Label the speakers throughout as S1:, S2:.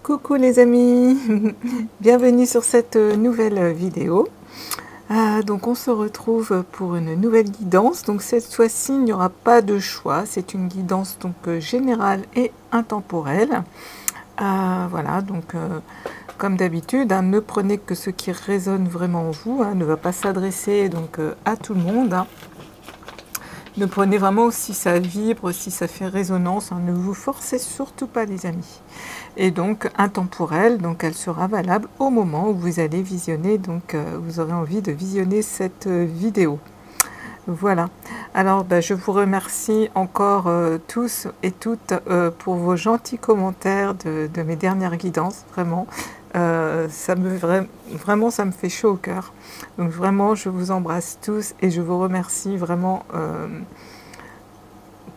S1: Coucou les amis, bienvenue sur cette nouvelle vidéo. Donc on se retrouve pour une nouvelle guidance. Donc cette fois-ci il n'y aura pas de choix, c'est une guidance donc générale et intemporelle. Voilà, donc comme d'habitude, hein, ne prenez que ce qui résonne vraiment en vous, hein, ne va pas s'adresser donc à tout le monde. Hein. Ne prenez vraiment si ça vibre, si ça fait résonance, hein, ne vous forcez surtout pas les amis. Et donc intemporelle, donc elle sera valable au moment où vous allez visionner, donc vous aurez envie de visionner cette vidéo. Voilà. Alors je vous remercie encore tous et toutes pour vos gentils commentaires de mes dernières guidances, vraiment. Vraiment ça me fait chaud au cœur. Donc vraiment je vous embrasse tous et je vous remercie vraiment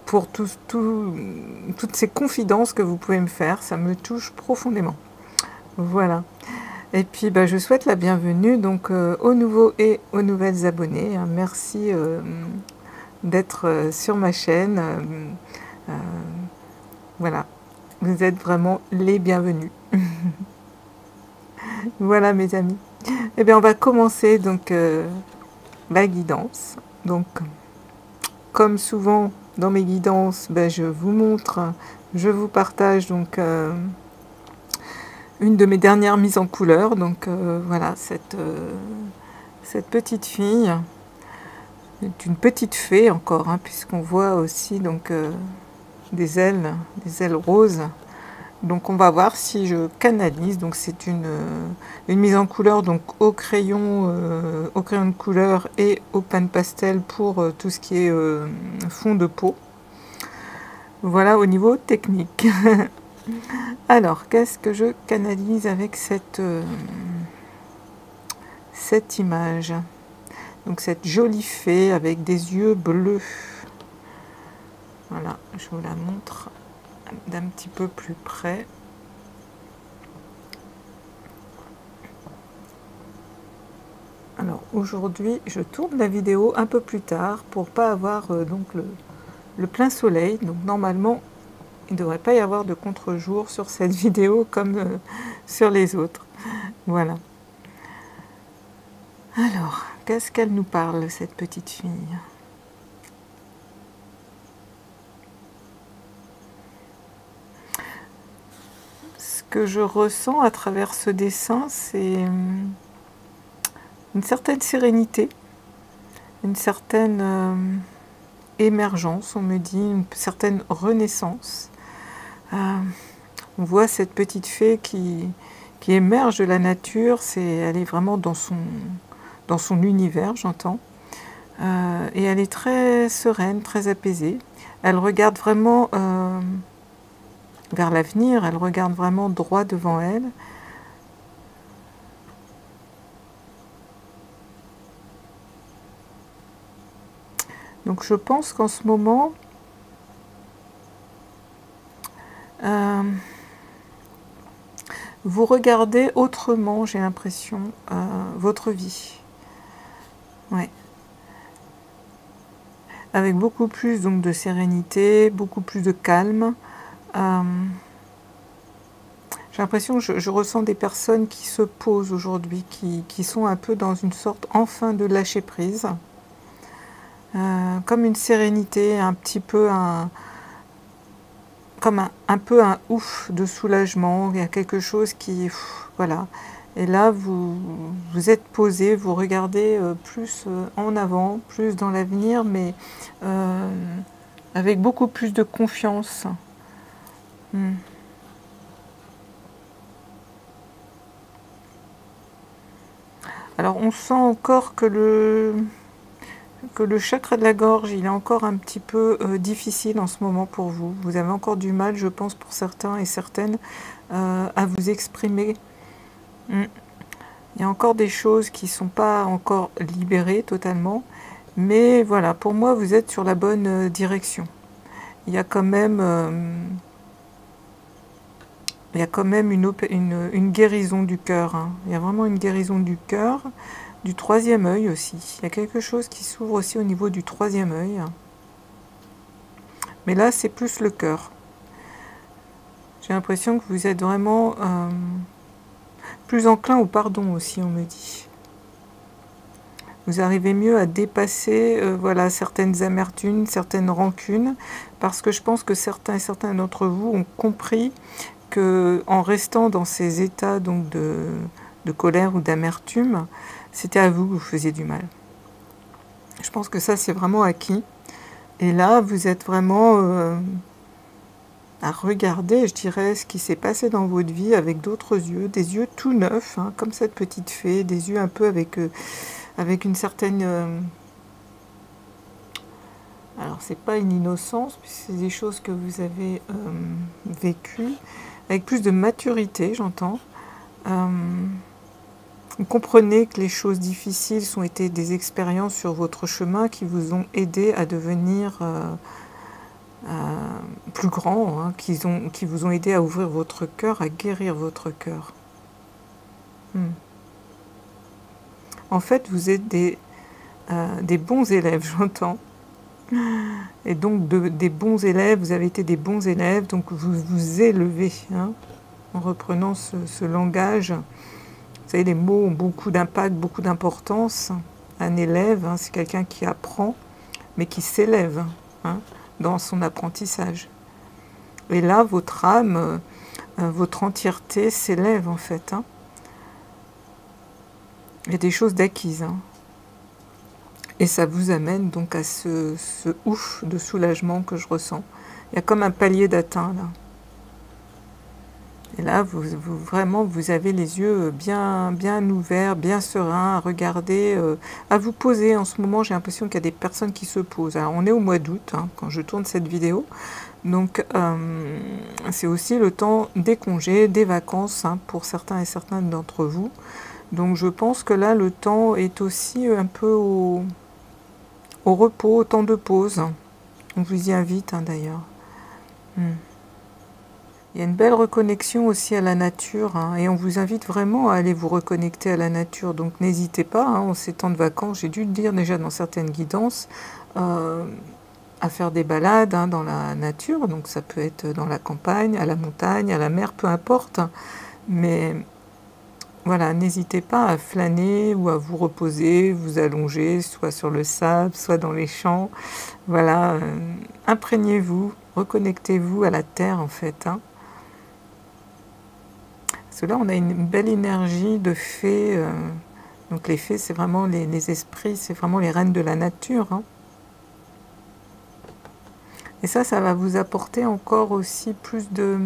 S1: pour toutes ces confidences que vous pouvez me faire, ça me touche profondément. Voilà. Et puis je souhaite la bienvenue donc aux nouveaux et aux nouvelles abonnés. Merci d'être sur ma chaîne. Voilà, vous êtes vraiment les bienvenus. Voilà mes amis. Eh bien on va commencer donc la guidance. Donc comme souvent dans mes guidances, je vous montre, je vous partage donc une de mes dernières mises en couleur. Donc voilà, cette petite fille est une petite fée encore, hein, puisqu'on voit aussi donc des ailes roses. Donc on va voir si je canalise. Donc c'est une mise en couleur donc au crayon de couleur et au pan pastel pour tout ce qui est fond de peau. Voilà au niveau technique. Alors qu'est-ce que je canalise avec cette image? Donc cette jolie fée avec des yeux bleus. Voilà, je vous la montre d'un petit peu plus près. Alors aujourd'hui, je tourne la vidéo un peu plus tard pour pas avoir donc le plein soleil. Donc normalement, il ne devrait pas y avoir de contre-jour sur cette vidéo comme sur les autres. Voilà. Alors, qu'est-ce qu'elle nous parle, cette petite fille ? Ce que je ressens à travers ce dessin, c'est une certaine sérénité, une certaine émergence, on me dit, une certaine renaissance. On voit cette petite fée qui émerge de la nature, elle est vraiment dans son univers, j'entends. Et elle est très sereine, très apaisée. Elle regarde vraiment vers l'avenir, elle regarde vraiment droit devant elle. Donc je pense qu'en ce moment, vous regardez autrement, j'ai l'impression, votre vie. Ouais. Avec beaucoup plus donc de sérénité, beaucoup plus de calme. J'ai l'impression que je ressens des personnes qui se posent aujourd'hui, qui sont un peu dans une sorte enfin de lâcher prise. Comme une sérénité, un petit peu comme un peu un ouf de soulagement. Il y a quelque chose qui... voilà. Et là, vous êtes posé, vous regardez plus en avant, plus dans l'avenir, mais avec beaucoup plus de confiance. Alors, on sent encore que le chakra de la gorge, il est encore un petit peu difficile en ce moment pour vous. Vous avez encore du mal, je pense, pour certains et certaines, à vous exprimer. Il y a encore des choses qui ne sont pas encore libérées totalement. Mais voilà, pour moi, vous êtes sur la bonne direction. Il y a quand même, une guérison du cœur. Hein. Il y a vraiment une guérison du cœur. Du troisième œil aussi. Il y a quelque chose qui s'ouvre aussi au niveau du troisième œil. Mais là, c'est plus le cœur. J'ai l'impression que vous êtes vraiment plus enclin au pardon aussi, on me dit. Vous arrivez mieux à dépasser voilà, certaines amertumes, certaines rancunes, parce que je pense que certains et certaines d'entre vous ont compris que en restant dans ces états donc de colère ou d'amertume, c'était à vous que vous faisiez du mal. Je pense que ça, c'est vraiment acquis. Et là, vous êtes vraiment à regarder, je dirais, ce qui s'est passé dans votre vie avec d'autres yeux, des yeux tout neufs, hein, comme cette petite fée, des yeux un peu avec une certaine... alors, c'est pas une innocence, puisque c'est des choses que vous avez vécues, avec plus de maturité, j'entends. Vous comprenez que les choses difficiles ont été des expériences sur votre chemin qui vous ont aidé à devenir plus grand, hein, qui vous ont aidé à ouvrir votre cœur, à guérir votre cœur. En fait, vous êtes des bons élèves, j'entends. Et donc, des bons élèves, vous avez été des bons élèves, donc vous vous élevez, hein, en reprenant ce langage. Vous savez, les mots ont beaucoup d'impact, beaucoup d'importance. Un élève, hein, c'est quelqu'un qui apprend, mais qui s'élève, hein, dans son apprentissage. Et là, votre âme, votre entièreté s'élève, en fait. Hein. Il y a des choses d'acquises. Hein. Et ça vous amène donc à ce ouf de soulagement que je ressens. Il y a comme un palier d'atteint, là. Et là, vraiment, vous avez les yeux bien ouverts, bien sereins, à regarder, à vous poser. En ce moment, j'ai l'impression qu'il y a des personnes qui se posent. Alors, on est au mois d'août, hein, quand je tourne cette vidéo. Donc, c'est aussi le temps des congés, des vacances, hein, pour certains et certaines d'entre vous. Donc, je pense que là, le temps est aussi un peu au repos, au temps de pause. On vous y invite, hein, d'ailleurs. Il y a une belle reconnexion aussi à la nature, hein, et on vous invite vraiment à aller vous reconnecter à la nature. Donc n'hésitez pas, hein, en ces temps de vacances, j'ai dû le dire déjà dans certaines guidances, à faire des balades, hein, dans la nature. Donc ça peut être dans la campagne, à la montagne, à la mer, peu importe. Mais voilà, n'hésitez pas à flâner ou à vous reposer, vous allonger, soit sur le sable, soit dans les champs. Voilà, imprégnez-vous, reconnectez-vous à la terre en fait, hein. Parce que là, on a une belle énergie de fées. Donc les fées, c'est vraiment les esprits, c'est vraiment les reines de la nature. Hein. Et ça va vous apporter encore aussi plus de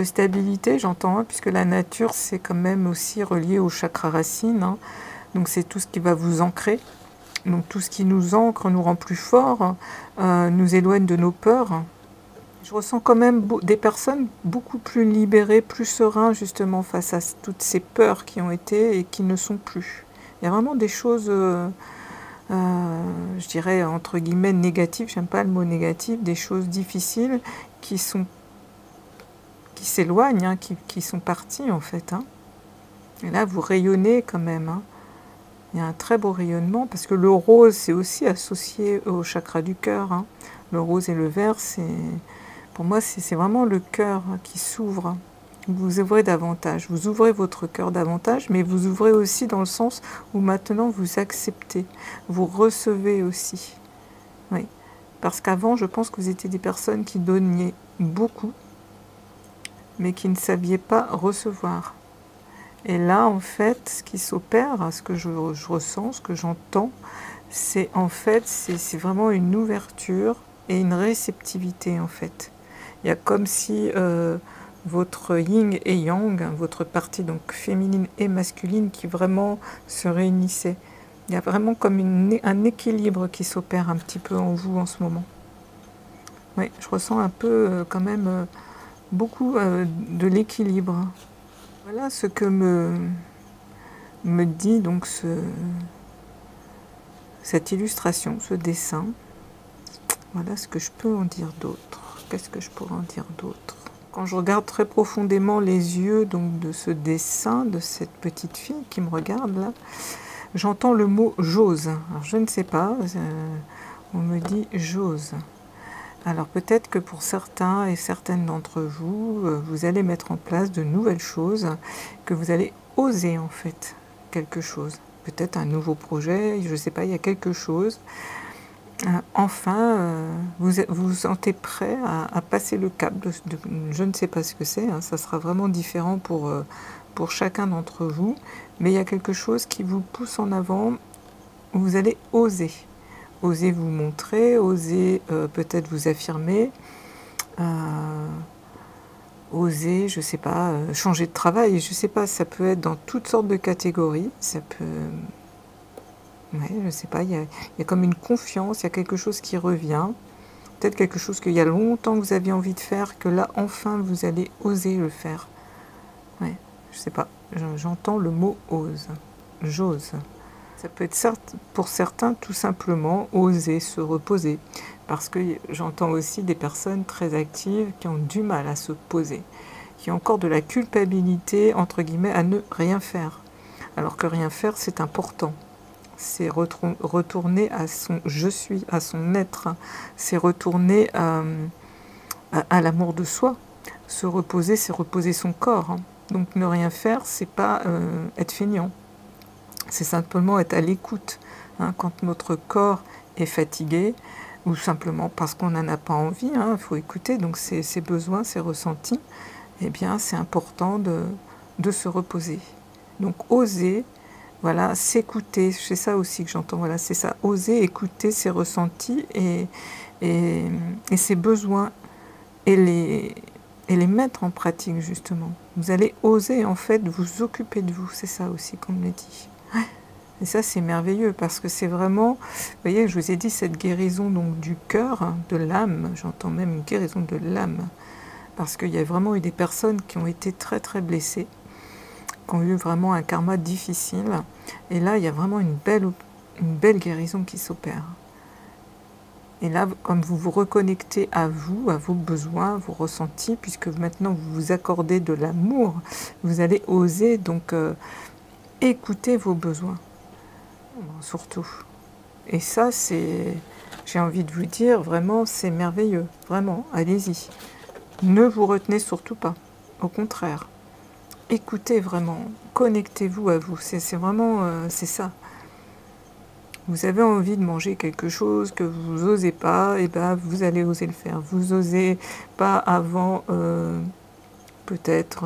S1: stabilité, j'entends, hein, puisque la nature, c'est quand même aussi relié au chakra racine. Hein. Donc c'est tout ce qui va vous ancrer. Donc tout ce qui nous ancre nous rend plus forts, nous éloigne de nos peurs. Je ressens quand même des personnes beaucoup plus libérées, plus sereines justement face à toutes ces peurs qui ont été et qui ne sont plus. Il y a vraiment des choses, je dirais entre guillemets négatives, j'aime pas le mot négatif, des choses difficiles qui s'éloignent, hein, qui sont parties en fait. Hein. Et là vous rayonnez quand même. Hein. Il y a un très beau rayonnement parce que le rose c'est aussi associé au chakra du cœur. Hein. Le rose et le vert c'est... Pour moi, c'est vraiment le cœur qui s'ouvre. Vous ouvrez davantage. Vous ouvrez votre cœur davantage, mais vous ouvrez aussi dans le sens où maintenant vous acceptez. Vous recevez aussi. Oui. Parce qu'avant, je pense que vous étiez des personnes qui donniez beaucoup, mais qui ne saviez pas recevoir. Et là, en fait, ce qui s'opère, ce que je ressens, ce que j'entends, c'est en fait, c'est vraiment une ouverture et une réceptivité, en fait. Il y a comme si votre yin et yang, votre partie donc féminine et masculine qui vraiment se réunissait. Il y a vraiment comme un équilibre qui s'opère un petit peu en vous en ce moment. Oui, je ressens un peu quand même beaucoup de l'équilibre. Voilà ce que me dit donc cette illustration, ce dessin. Voilà ce que je peux en dire d'autre. Qu'est-ce que je pourrais en dire d'autre? Quand je regarde très profondément les yeux donc, de ce dessin, de cette petite fille qui me regarde là, j'entends le mot « j'ose ». Alors je ne sais pas, on me dit « j'ose ». Alors peut-être que pour certains et certaines d'entre vous, vous allez mettre en place de nouvelles choses, que vous allez oser en fait quelque chose. Peut-être un nouveau projet, je ne sais pas, il y a quelque chose. Enfin, vous vous sentez prêt à passer le cap je ne sais pas ce que c'est, hein, ça sera vraiment différent pour chacun d'entre vous, mais il y a quelque chose qui vous pousse en avant, où vous allez oser. Oser vous montrer, oser peut-être vous affirmer, oser, je ne sais pas, changer de travail, je ne sais pas, ça peut être dans toutes sortes de catégories, ça peut... Ouais, je ne sais pas, il y a comme une confiance, il y a quelque chose qui revient, peut-être quelque chose qu'il y a longtemps que vous aviez envie de faire, que là, enfin, vous allez oser le faire. Ouais, je ne sais pas, j'entends le mot « ose », « j'ose ». Ça peut être pour certains tout simplement oser se reposer, parce que j'entends aussi des personnes très actives qui ont du mal à se poser, qui ont encore de la culpabilité, entre guillemets, à ne rien faire, alors que rien faire, c'est important. C'est retourner à son je suis, à son être, c'est retourner à l'amour de soi. Se reposer, c'est reposer son corps. Donc ne rien faire, c'est pas être feignant. C'est simplement être à l'écoute. Quand notre corps est fatigué, ou simplement parce qu'on n'en a pas envie, il faut écouter donc ses besoins, ses ressentis, eh bien c'est important de se reposer. Donc oser, voilà, s'écouter, c'est ça aussi que j'entends, voilà, c'est ça, oser écouter ses ressentis et ses besoins et les mettre en pratique justement. Vous allez oser en fait vous occuper de vous, c'est ça aussi qu'on me dit. Et ça c'est merveilleux parce que c'est vraiment, vous voyez, je vous ai dit cette guérison donc du cœur, de l'âme, j'entends même une guérison de l'âme, parce qu'il y a vraiment eu des personnes qui ont été très très blessées, qui ont eu vraiment un karma difficile, et là il y a vraiment une belle guérison qui s'opère. Et là, comme vous vous reconnectez à vous, à vos besoins, à vos ressentis, puisque maintenant vous vous accordez de l'amour, vous allez oser donc écouter vos besoins, surtout. Et ça, c'est, j'ai envie de vous dire, vraiment, c'est merveilleux. Vraiment, allez-y. Ne vous retenez surtout pas. Au contraire. Écoutez vraiment. Connectez-vous à vous. C'est vraiment, c'est ça. Vous avez envie de manger quelque chose que vous n'osez pas, et ben vous allez oser le faire. Vous n'osez pas avant, peut-être...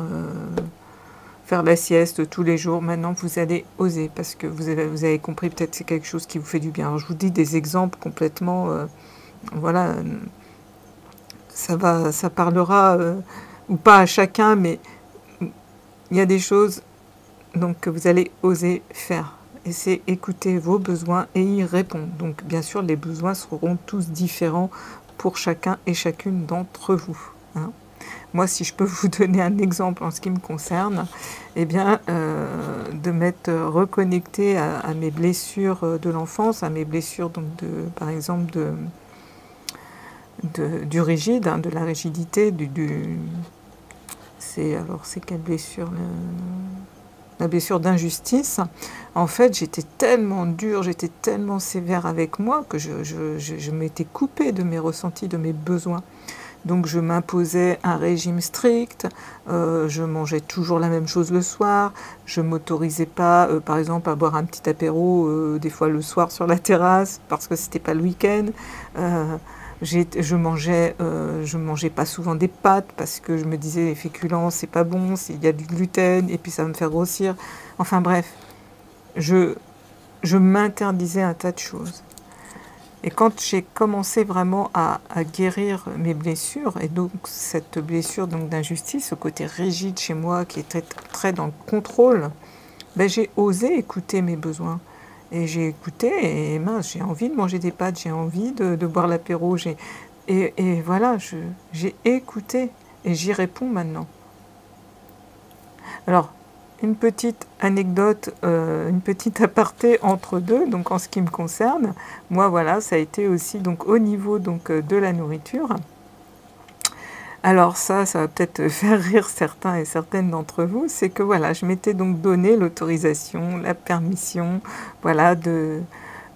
S1: faire la sieste tous les jours, maintenant vous allez oser, parce que vous avez compris, peut-être c'est quelque chose qui vous fait du bien. Alors, je vous dis des exemples complètement, voilà, ça parlera, ou pas à chacun, mais il y a des choses donc, que vous allez oser faire. Et c'est écouter vos besoins et y répondre. Donc bien sûr, les besoins seront tous différents pour chacun et chacune d'entre vous. Moi, si je peux vous donner un exemple en ce qui me concerne, eh bien, de m'être reconnectée à mes blessures de l'enfance, à mes blessures, donc par exemple, du rigide, de la rigidité, c'est quelle blessure la blessure d'injustice. En fait, j'étais tellement dure, j'étais tellement sévère avec moi que je m'étais coupée de mes ressentis, de mes besoins. Donc je m'imposais un régime strict, je mangeais toujours la même chose le soir, je ne m'autorisais pas, par exemple, à boire un petit apéro, des fois le soir sur la terrasse, parce que c'était pas le week-end. Je mangeais pas souvent des pâtes, parce que je me disais les féculents, c'est pas bon, il y a du gluten, et puis ça va me faire grossir. Enfin bref, je m'interdisais un tas de choses. Et quand j'ai commencé vraiment à guérir mes blessures, et donc cette blessure d'injustice, ce côté rigide chez moi qui était très dans le contrôle, ben j'ai osé écouter mes besoins. Et j'ai écouté, et mince, j'ai envie de manger des pâtes, j'ai envie de boire l'apéro, et voilà, j'ai écouté, et j'y réponds maintenant. Alors, une petite anecdote, une petite aparté entre deux, donc en ce qui me concerne, moi voilà, ça a été aussi donc au niveau donc de la nourriture. Alors ça va peut-être faire rire certains et certaines d'entre vous, c'est que voilà, je m'étais donc donné l'autorisation, la permission, voilà,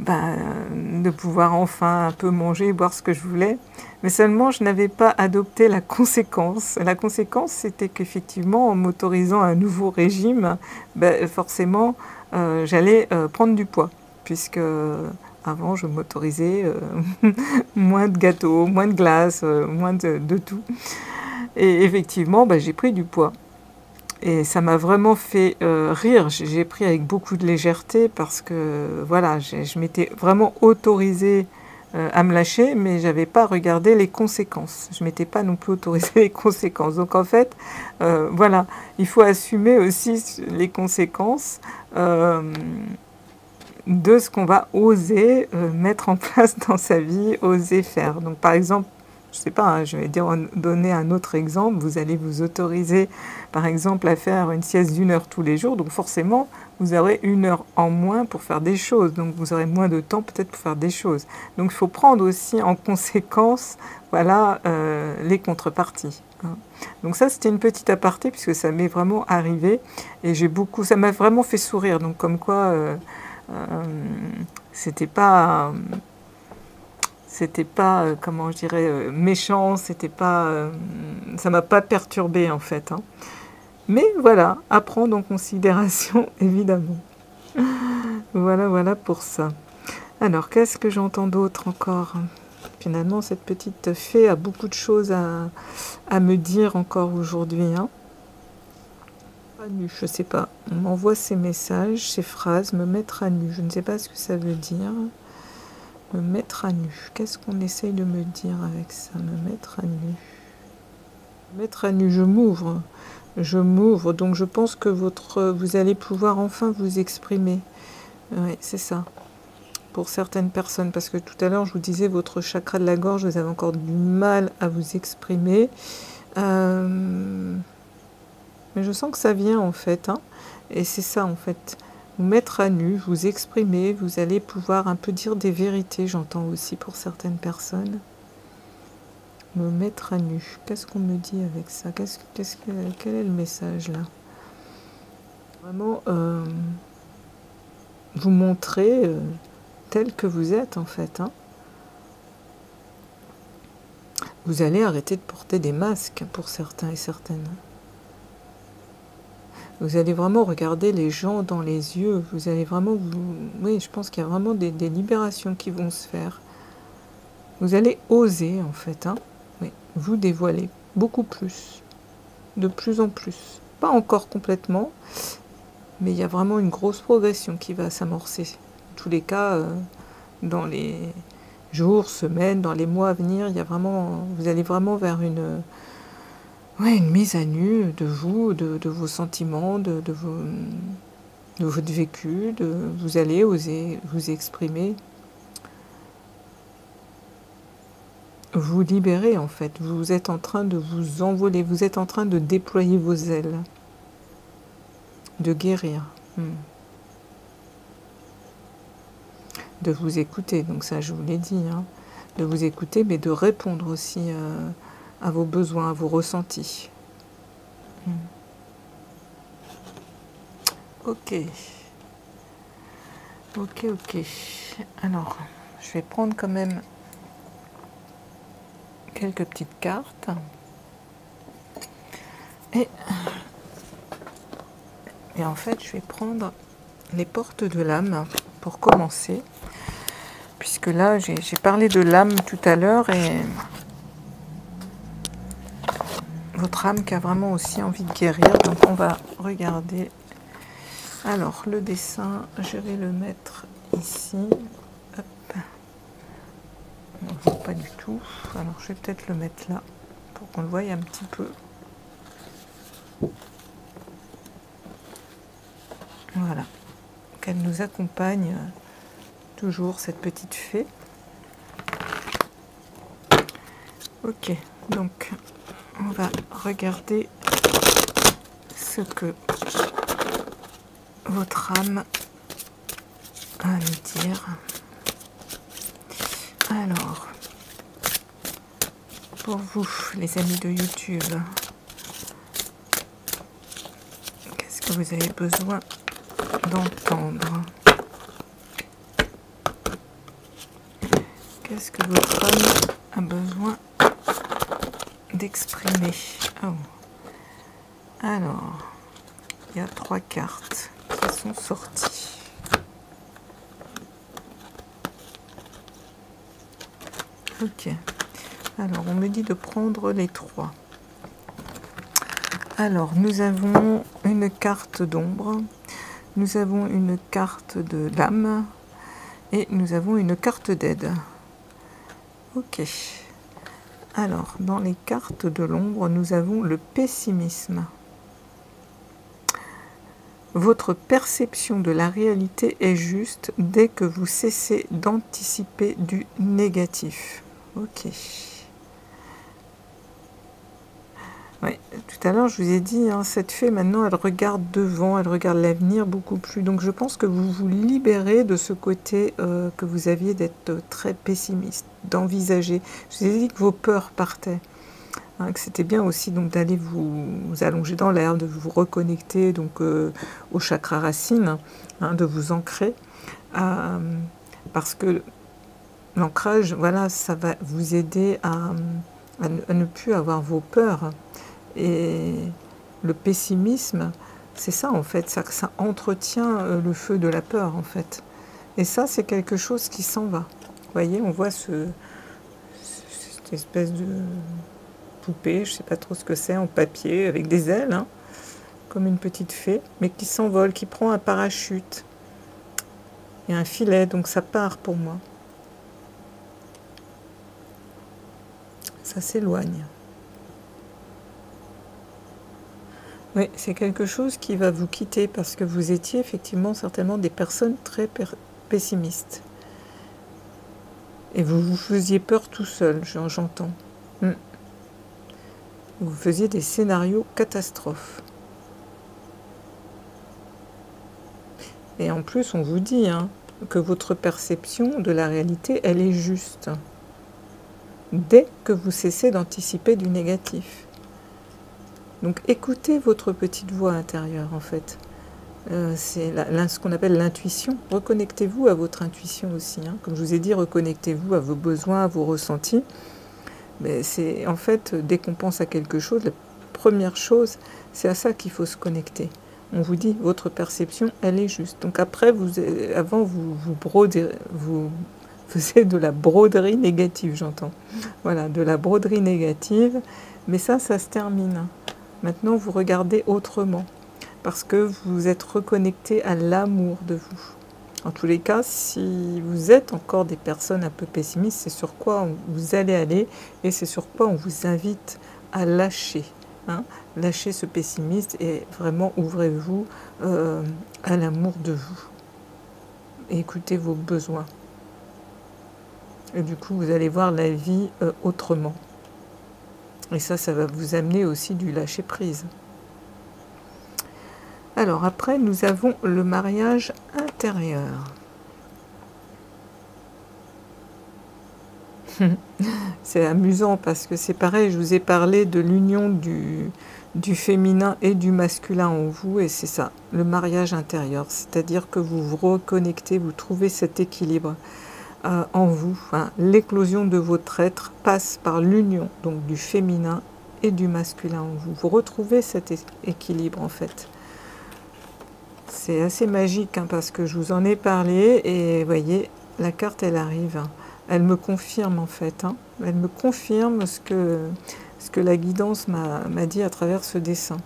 S1: de pouvoir enfin un peu manger, boire ce que je voulais. Mais seulement, je n'avais pas adopté la conséquence. La conséquence, c'était qu'effectivement, en m'autorisant un nouveau régime, forcément, j'allais prendre du poids. Puisque avant, je m'autorisais moins de gâteaux, moins de glace, moins de tout. Et effectivement, j'ai pris du poids. Et ça m'a vraiment fait rire. J'ai pris avec beaucoup de légèreté parce que voilà, je m'étais vraiment autorisée à me lâcher, mais je n'avais pas regardé les conséquences. Je ne m'étais pas non plus autorisé les conséquences. Donc en fait, voilà, il faut assumer aussi les conséquences de ce qu'on va oser mettre en place dans sa vie, oser faire. Donc par exemple, je ne sais pas, hein, je vais donner un autre exemple. Vous allez vous autoriser, par exemple, à faire une sieste d'1 heure tous les jours. Donc forcément, vous aurez 1 heure en moins pour faire des choses. Donc vous aurez moins de temps peut-être pour faire des choses. Donc il faut prendre aussi en conséquence, voilà, les contreparties. Hein. Donc ça, c'était une petite aparté puisque ça m'est vraiment arrivé et ça m'a vraiment fait sourire. Donc comme quoi, c'était pas comment je dirais, méchant, c'était pas, ça m'a pas perturbé en fait. Hein. Mais voilà, à prendre en considération, évidemment. Voilà pour ça. Alors, qu'est-ce que j'entends d'autre encore? Finalement, cette petite fée a beaucoup de choses à me dire encore aujourd'hui. Hein. Je sais pas, on m'envoie ces messages, ces phrases, me mettre à nu. Je ne sais pas ce que ça veut dire. Me mettre à nu. Qu'est-ce qu'on essaye de me dire avec ça? Me mettre à nu. Me mettre à nu, je m'ouvre. Je m'ouvre, donc je pense que vous allez pouvoir enfin vous exprimer. Oui, c'est ça. Pour certaines personnes, parce que tout à l'heure, je vous disais, votre chakra de la gorge, vous avez encore du mal à vous exprimer. Mais je sens que ça vient, en fait. Hein, et c'est ça, en fait. Vous mettre à nu, vous exprimer, vous allez pouvoir un peu dire des vérités, j'entends aussi pour certaines personnes. Me mettre à nu, qu'est-ce qu'on me dit avec ça? Quel est le message là? Vraiment, vous montrer tel que vous êtes en fait. Hein. Vous allez arrêter de porter des masques pour certains et certaines. Vous allez vraiment regarder les gens dans les yeux. Vous allez vraiment... Oui, je pense qu'il y a vraiment des libérations qui vont se faire. Vous allez oser, en fait. Hein, oui, vous dévoiler beaucoup plus. De plus en plus. Pas encore complètement, mais il y a vraiment une grosse progression qui va s'amorcer. En tous les cas, dans les jours, semaines, dans les mois à venir, il y a vraiment... Vous allez vraiment vers une mise à nu de vous, de vos sentiments, de votre vécu, vous allez oser vous exprimer, vous libérer en fait. Vous êtes en train de vous envoler, vous êtes en train de déployer vos ailes, de guérir, de vous écouter, donc ça je vous l'ai dit, hein, de vous écouter, mais de répondre aussi à vos besoins, à vos ressentis. Ok. Alors, je vais prendre quand même quelques petites cartes. Et en fait, je vais prendre les portes de l'âme pour commencer. Puisque là, j'ai parlé de l'âme tout à l'heure et... votre âme qui a vraiment aussi envie de guérir. Donc on va regarder. Alors le dessin, je vais le mettre ici. Hop. On ne voit pas du tout. Alors je vais peut-être le mettre là pour qu'on le voie un petit peu. Voilà. Qu'elle nous accompagne toujours, cette petite fée. Ok, donc on va regarder ce que votre âme a à nous dire. Alors, pour vous, les amis de YouTube, qu'est-ce que vous avez besoin d'entendre? Qu'est-ce que votre âme a besoin d'exprimer? Oh. Alors, il y a 3 cartes qui sont sorties. Ok. Alors, on me dit de prendre les 3. Alors, nous avons une carte d'ombre, nous avons une carte de l'âme et nous avons une carte d'aide. Ok. Alors, dans les cartes de l'ombre, nous avons le pessimisme. Votre perception de la réalité est juste dès que vous cessez d'anticiper du négatif. Ok. Oui, tout à l'heure, je vous ai dit, hein, cette fée, maintenant, elle regarde devant, elle regarde l'avenir beaucoup plus. Donc, je pense que vous vous libérez de ce côté que vous aviez d'être très pessimiste, d'envisager. Je vous ai dit que vos peurs partaient, hein, que c'était bien aussi donc d'aller vous allonger dans l'herbe, de vous reconnecter donc au chakra racine, hein, de vous ancrer, parce que l'ancrage, voilà, ça va vous aider à ne plus avoir vos peurs. Et le pessimisme, c'est ça en fait, ça entretient le feu de la peur en fait. Et ça, c'est quelque chose qui s'en va. Vous voyez, on voit cette espèce de poupée, je ne sais pas trop ce que c'est, en papier, avec des ailes, hein, comme une petite fée, mais qui s'envole, qui prend un parachute et un filet, donc ça part pour moi. Ça s'éloigne. Oui, c'est quelque chose qui va vous quitter parce que vous étiez effectivement certainement des personnes très pessimistes. Et vous vous faisiez peur tout seul, j'entends. Vous faisiez des scénarios catastrophes. Et en plus, on vous dit hein, que votre perception de la réalité, elle est juste. Dès que vous cessez d'anticiper du négatif. Donc écoutez votre petite voix intérieure en fait. C'est ce qu'on appelle l'intuition. Reconnectez-vous à votre intuition aussi. Hein. Comme je vous ai dit, reconnectez-vous à vos besoins, à vos ressentis. Mais c'est en fait, dès qu'on pense à quelque chose, la première chose, c'est à ça qu'il faut se connecter. On vous dit, votre perception, elle est juste. Donc après, avant, vous faisiez de la broderie négative, j'entends. Voilà, de la broderie négative. Mais ça se termine. Maintenant, vous regardez autrement, parce que vous êtes reconnecté à l'amour de vous. En tous les cas, si vous êtes encore des personnes un peu pessimistes, c'est sur quoi vous allez aller, et c'est sur quoi on vous invite à lâcher. Hein, lâchez ce pessimiste et vraiment ouvrez-vous à l'amour de vous. Et écoutez vos besoins. Et du coup, vous allez voir la vie autrement. Et ça va vous amener aussi du lâcher-prise. Alors après, nous avons le mariage intérieur. C'est amusant parce que c'est pareil, je vous ai parlé de l'union du féminin et du masculin en vous, et c'est ça, le mariage intérieur. C'est-à-dire que vous vous reconnectez, vous trouvez cet équilibre en vous. Hein. L'éclosion de votre être passe par l'union donc du féminin et du masculin en vous. Vous retrouvez cet équilibre en fait. C'est assez magique hein, parce que je vous en ai parlé et vous voyez, la carte elle arrive. Hein. Elle me confirme en fait. Hein. Elle me confirme ce que la guidance m'a dit à travers ce dessin.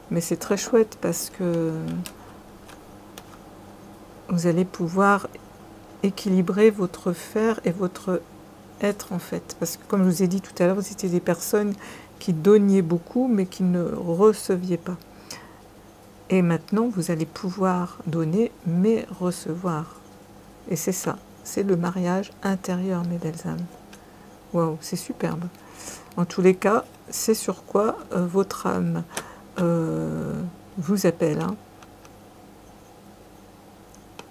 S1: Mais c'est très chouette parce que vous allez pouvoir équilibrer votre faire et votre être en fait. Parce que comme je vous ai dit tout à l'heure, vous étiez des personnes qui donniez beaucoup mais qui ne receviez pas. Et maintenant, vous allez pouvoir donner mais recevoir. Et c'est ça, c'est le mariage intérieur, mes belles âmes. Waouh, c'est superbe. En tous les cas, c'est sur quoi votre âme vous appelle. Hein.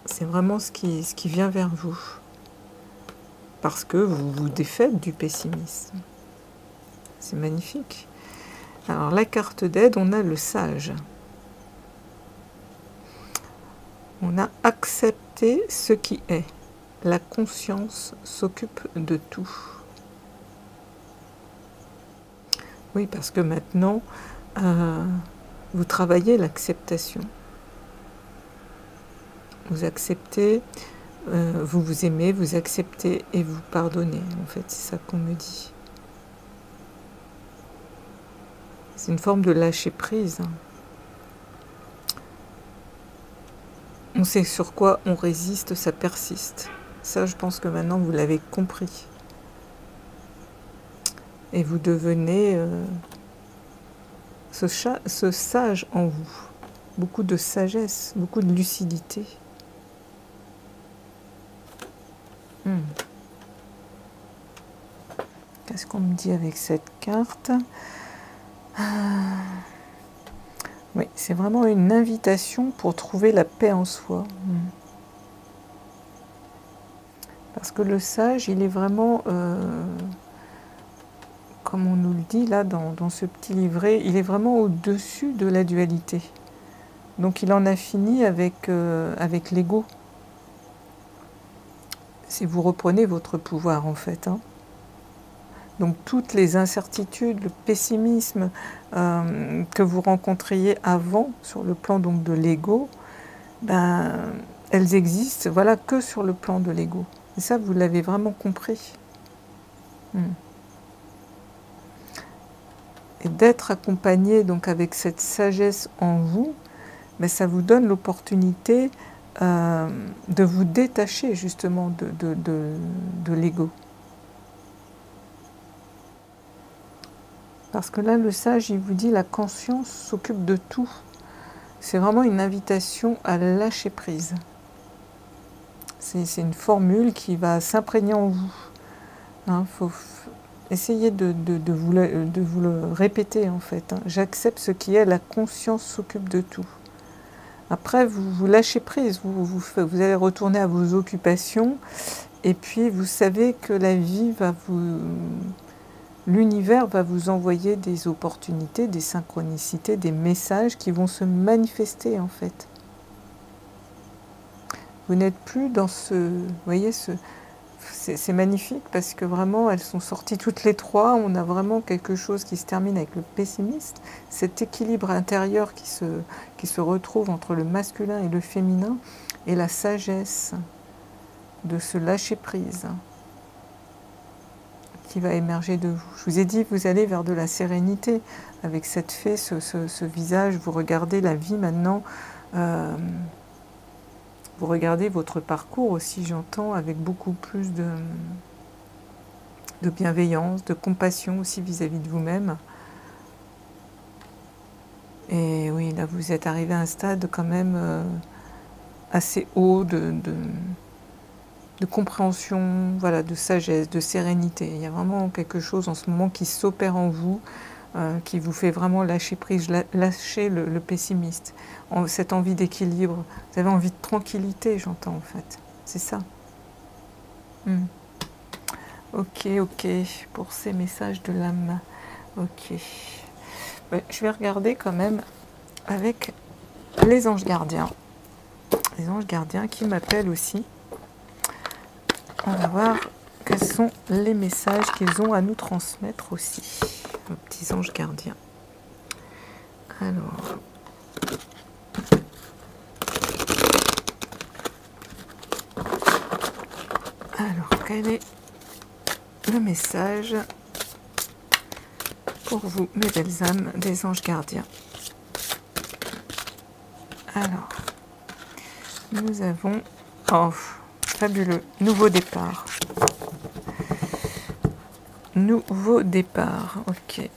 S1: C'est vraiment ce qui vient vers vous. Parce que vous vous défaites du pessimisme. C'est magnifique. Alors, la carte d'aide, on a le sage. On a accepté ce qui est. la conscience s'occupe de tout. Oui, parce que maintenant, vous travaillez l'acceptation. Vous acceptez, vous vous aimez, vous acceptez et vous pardonnez. En fait, c'est ça qu'on me dit. C'est une forme de lâcher prise. On sait sur quoi on résiste, ça persiste. Ça, je pense que maintenant, vous l'avez compris. Et vous devenez ce sage en vous. Beaucoup de sagesse, beaucoup de lucidité. Qu'est-ce qu'on me dit avec cette carte? Oui, c'est vraiment une invitation pour trouver la paix en soi. Parce que le sage, il est vraiment... comme on nous le dit là dans ce petit livret, il est vraiment au-dessus de la dualité. Donc il en a fini avec l'ego. Si vous reprenez votre pouvoir en fait. Donc toutes les incertitudes, le pessimisme que vous rencontriez avant sur le plan donc de l'ego, ben, elles existent voilà, que sur le plan de l'ego. Et ça, vous l'avez vraiment compris. Et d'être accompagné donc avec cette sagesse en vous, ben, ça vous donne l'opportunité de vous détacher justement de l'ego. Parce que là, le sage, il vous dit la conscience s'occupe de tout. C'est vraiment une invitation à lâcher prise. C'est une formule qui va s'imprégner en vous. Faut essayer de vous le répéter en fait. J'accepte ce qui est, la conscience s'occupe de tout. Après, vous lâchez prise, vous allez retourner à vos occupations et puis vous savez que la vie va vous... L'univers va vous envoyer des opportunités, des synchronicités, des messages qui vont se manifester en fait. Vous n'êtes plus dans ce... Vous voyez, c'est magnifique parce que vraiment elles sont sorties toutes les trois. On a vraiment quelque chose qui se termine avec le pessimiste. Cet équilibre intérieur qui se retrouve entre le masculin et le féminin et la sagesse de se lâcher prise qui va émerger de vous. Je vous ai dit, vous allez vers de la sérénité avec cette fée, ce visage. Vous regardez la vie maintenant. Vous regardez votre parcours aussi, j'entends, avec beaucoup plus de bienveillance, de compassion aussi vis-à-vis de vous-même. Et oui, là, vous êtes arrivé à un stade quand même assez haut de compréhension, voilà, de sagesse, de sérénité. Il y a vraiment quelque chose en ce moment qui s'opère en vous, qui vous fait vraiment lâcher prise, lâcher le pessimiste, cette envie d'équilibre. Vous avez envie de tranquillité, j'entends en fait. C'est ça. Ok, pour ces messages de l'âme. Ok. Ouais, je vais regarder quand même avec les anges gardiens. Les anges gardiens qui m'appellent aussi. On va voir quels sont les messages qu'ils ont à nous transmettre aussi, nos petits anges gardiens. Alors, quel est le message pour vous, mes belles âmes des anges gardiens? Alors, nous avons... Oh, fabuleux. Nouveau départ. Nouveau départ. Ok.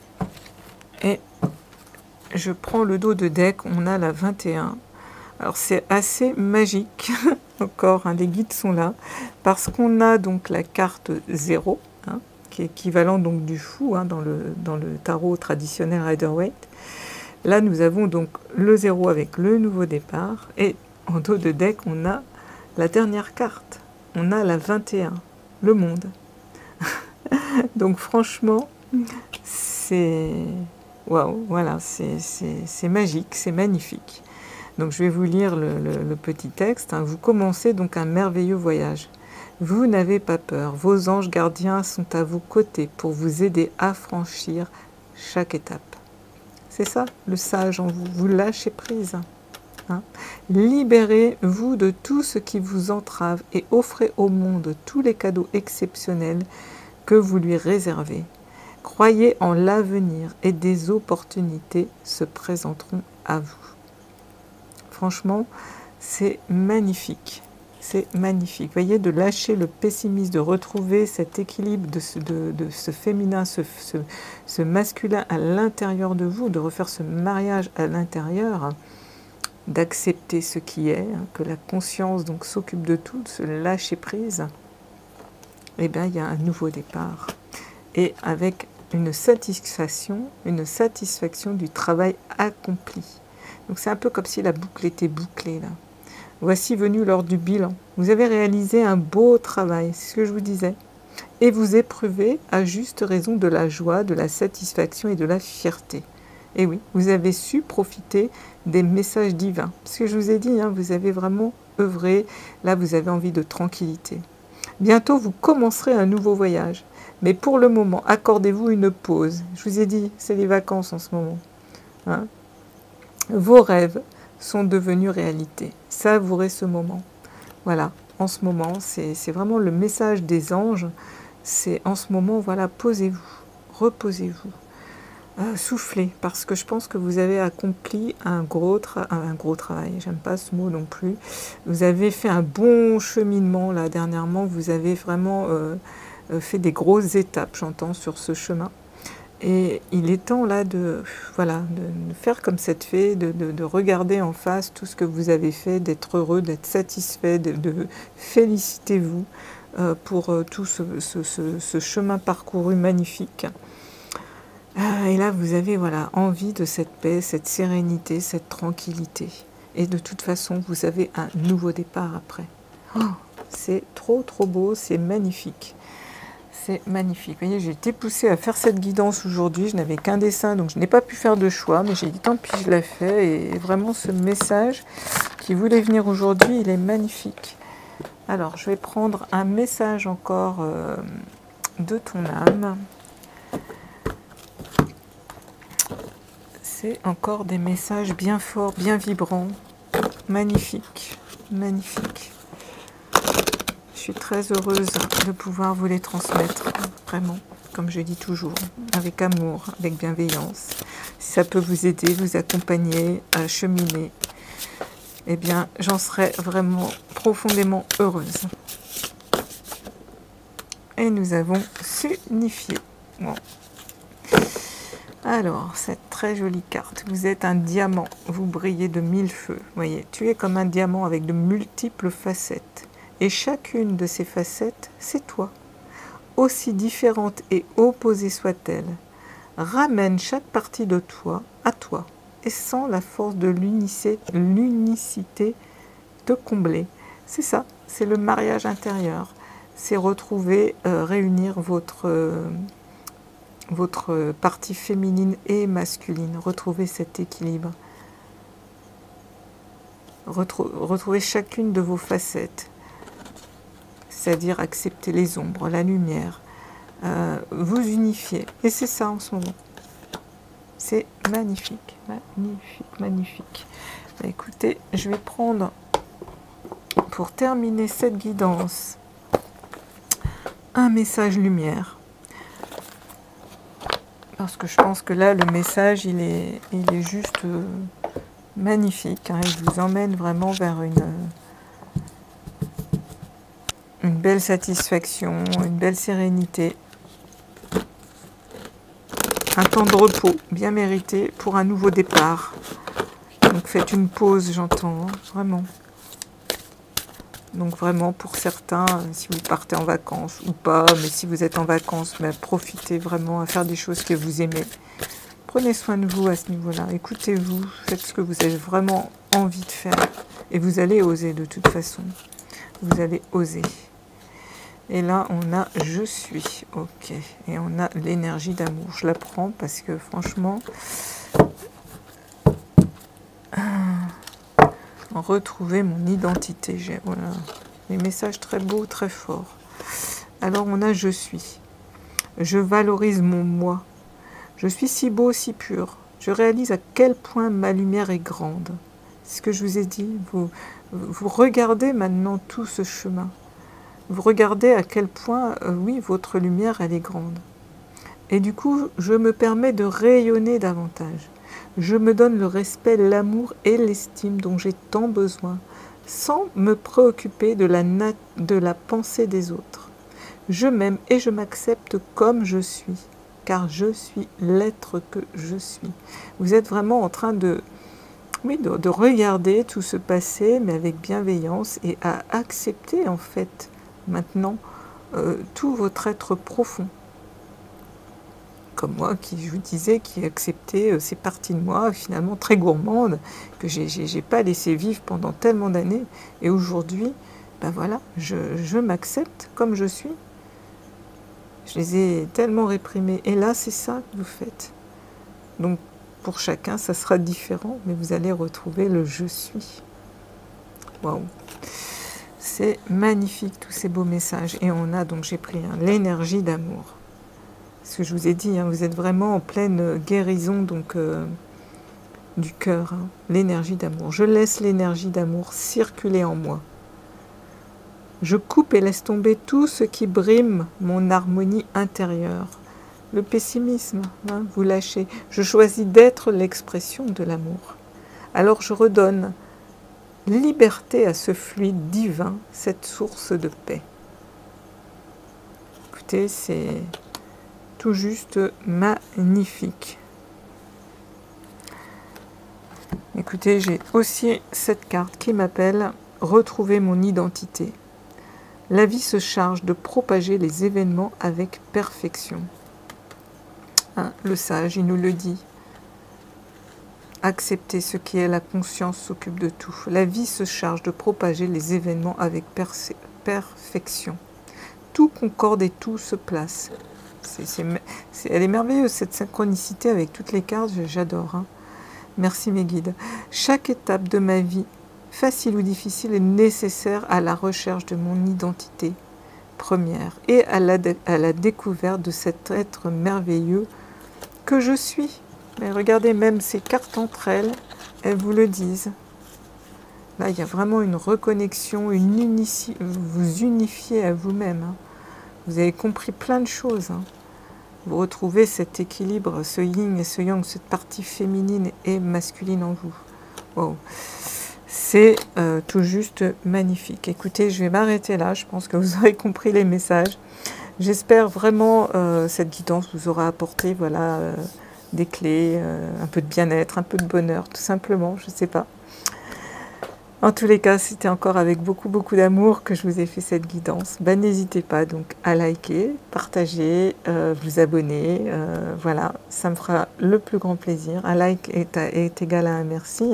S1: Et je prends le dos de deck. On a la 21. Alors, c'est assez magique. Encore, les guides sont là. Parce qu'on a donc la carte 0, qui est équivalent donc du fou dans le tarot traditionnel Rider-Waite. Là, nous avons donc le 0 avec le nouveau départ. Et en dos de deck, on a la dernière carte, on a la 21, le monde. Donc franchement, c'est... Waouh, voilà, c'est magique, c'est magnifique. Donc je vais vous lire le petit texte. Vous commencez donc un merveilleux voyage. Vous n'avez pas peur. Vos anges gardiens sont à vos côtés pour vous aider à franchir chaque étape. C'est ça, le sage en vous. Vous lâchez prise. Hein? Libérez-vous de tout ce qui vous entrave et offrez au monde tous les cadeaux exceptionnels que vous lui réservez. Croyez en l'avenir et des opportunités se présenteront à vous. Franchement, c'est magnifique. C'est magnifique. Vous voyez, de lâcher le pessimisme, de retrouver cet équilibre de ce féminin, ce masculin à l'intérieur de vous, de refaire ce mariage à l'intérieur, d'accepter ce qui est, hein, que la conscience donc s'occupe de tout, de se lâcher prise. Eh bien, il y a un nouveau départ. Et avec une satisfaction du travail accompli. Donc c'est un peu comme si la boucle était bouclée là. Voici venu l'heure du bilan. Vous avez réalisé un beau travail, c'est ce que je vous disais. Et vous éprouvez à juste raison de la joie, de la satisfaction et de la fierté. Et oui, vous avez su profiter des messages divins. Parce que je vous ai dit, hein, vous avez vraiment œuvré. Là, vous avez envie de tranquillité. Bientôt, vous commencerez un nouveau voyage. Mais pour le moment, accordez-vous une pause. Je vous ai dit, c'est les vacances en ce moment. Hein? Vos rêves sont devenus réalité. Savourez ce moment. Voilà, en ce moment, c'est vraiment le message des anges. C'est en ce moment, voilà, posez-vous, reposez-vous. Soufflez, parce que je pense que vous avez accompli un gros travail. J'aime pas ce mot non plus. Vous avez fait un bon cheminement, là, dernièrement. Vous avez vraiment... fait des grosses étapes, j'entends, sur ce chemin. Et il est temps là de faire comme cette fée, de regarder en face tout ce que vous avez fait, d'être heureux, d'être satisfait, de félicitez-vous pour tout ce chemin parcouru magnifique. Et là, vous avez envie de cette paix, cette sérénité, cette tranquillité. Et de toute façon, vous avez un nouveau départ après. Oh, c'est trop, trop beau, c'est magnifique. C'est magnifique. Vous voyez, j'ai été poussée à faire cette guidance aujourd'hui. Je n'avais qu'un dessin, donc je n'ai pas pu faire de choix. Mais j'ai dit, tant pis, je l'ai fait. Et vraiment, ce message qui voulait venir aujourd'hui, il est magnifique. Alors, je vais prendre un message encore de ton âme. C'est encore des messages bien forts, bien vibrants. Magnifiques. Magnifiques. Je suis très heureuse de pouvoir vous les transmettre, vraiment, comme je dis toujours, avec amour, avec bienveillance. Si ça peut vous aider, vous accompagner à cheminer, eh bien, j'en serais vraiment profondément heureuse. Et nous avons s'unifié. Bon. Alors, cette très jolie carte. Vous êtes un diamant, vous brillez de mille feux. Vous voyez, tu es comme un diamant avec de multiples facettes. Et chacune de ces facettes, c'est toi. Aussi différente et opposée soit-elle, ramène chaque partie de toi à toi et sens la force de l'unicité te combler. C'est ça, c'est le mariage intérieur. C'est retrouver, réunir votre partie féminine et masculine. Retrouver cet équilibre. Retrouver chacune de vos facettes. C'est-à-dire accepter les ombres, la lumière, vous unifier. Et c'est ça en ce moment. C'est magnifique, magnifique, magnifique. Écoutez, je vais prendre, pour terminer cette guidance, un message lumière. Parce que je pense que là, le message, il est juste magnifique. Hein. Il vous emmène vraiment vers une belle satisfaction, une belle sérénité. Un temps de repos bien mérité pour un nouveau départ. Donc faites une pause, j'entends, hein, vraiment. Donc vraiment, pour certains, si vous partez en vacances ou pas, mais si vous êtes en vacances, ben, profitez vraiment à faire des choses que vous aimez. Prenez soin de vous à ce niveau-là. Écoutez-vous, faites ce que vous avez vraiment envie de faire. Et vous allez oser de toute façon. Vous allez oser. Et là, on a « je suis ». Ok. Et on a l'énergie d'amour. Je la prends parce que franchement, retrouver mon identité. Voilà. Des messages très beaux, très forts. Alors on a je suis. Je valorise mon moi. Je suis si beau, si pur. Je réalise à quel point ma lumière est grande. C'est ce que je vous ai dit. Vous regardez maintenant tout ce chemin. Vous regardez à quel point, oui, votre lumière, elle est grande. Et du coup, je me permets de rayonner davantage. Je me donne le respect, l'amour et l'estime dont j'ai tant besoin, sans me préoccuper de la pensée des autres. Je m'aime et je m'accepte comme je suis, car je suis l'être que je suis. Vous êtes vraiment en train de regarder tout ce passé, mais avec bienveillance, et à accepter en fait maintenant tout votre être profond. Comme moi, qui je vous disais, qui acceptait ces parties de moi finalement très gourmandes, que j'ai pas laissé vivre pendant tellement d'années, et aujourd'hui, ben voilà, je m'accepte comme je suis. Je les ai tellement réprimées, et là c'est ça que vous faites. Donc pour chacun, ça sera différent, mais vous allez retrouver le je suis. Waouh! C'est magnifique tous ces beaux messages. Et on a donc, j'ai pris l'énergie d'amour. Ce que je vous ai dit, vous êtes vraiment en pleine guérison donc du cœur, l'énergie d'amour. Je laisse l'énergie d'amour circuler en moi. Je coupe et laisse tomber tout ce qui brime mon harmonie intérieure. Le pessimisme, vous lâchez. Je choisis d'être l'expression de l'amour. Alors je redonne liberté à ce fluide divin, cette source de paix. Écoutez, c'est tout juste magnifique. Écoutez, j'ai aussi cette carte qui m'appelle « Retrouver mon identité ». La vie se charge de propager les événements avec perfection. Le sage, il nous le dit. Accepter ce qui est, la conscience s'occupe de tout. La vie se charge de propager les événements avec perfection. Tout concorde et tout se place. Elle est merveilleuse, cette synchronicité avec toutes les cartes, j'adore. Merci mes guides. Chaque étape de ma vie, facile ou difficile, est nécessaire à la recherche de mon identité première et à la découverte de cet être merveilleux que je suis. Mais regardez, même ces cartes entre elles, elles vous le disent. Là, il y a vraiment une reconnexion, vous unifiez à vous-même. Vous avez compris plein de choses. Vous retrouvez cet équilibre, ce yin et ce yang, cette partie féminine et masculine en vous. Wow. C'est tout juste magnifique. Écoutez, je vais m'arrêter là. Je pense que vous aurez compris les messages. J'espère vraiment cette guidance vous aura apporté des clés, un peu de bien-être, un peu de bonheur, tout simplement, je ne sais pas. En tous les cas, c'était encore avec beaucoup d'amour que je vous ai fait cette guidance. N'hésitez pas donc à liker, partager, vous abonner. Voilà, ça me fera le plus grand plaisir. Un like est égal à un merci.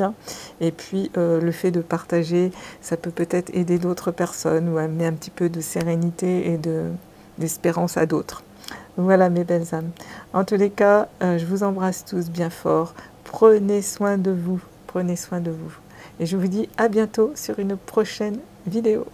S1: Et puis, le fait de partager, ça peut peut-être aider d'autres personnes ou amener un petit peu de sérénité et d'espérance à d'autres. Voilà mes belles âmes. En tous les cas, je vous embrasse tous bien fort. Prenez soin de vous. Prenez soin de vous. Et je vous dis à bientôt sur une prochaine vidéo.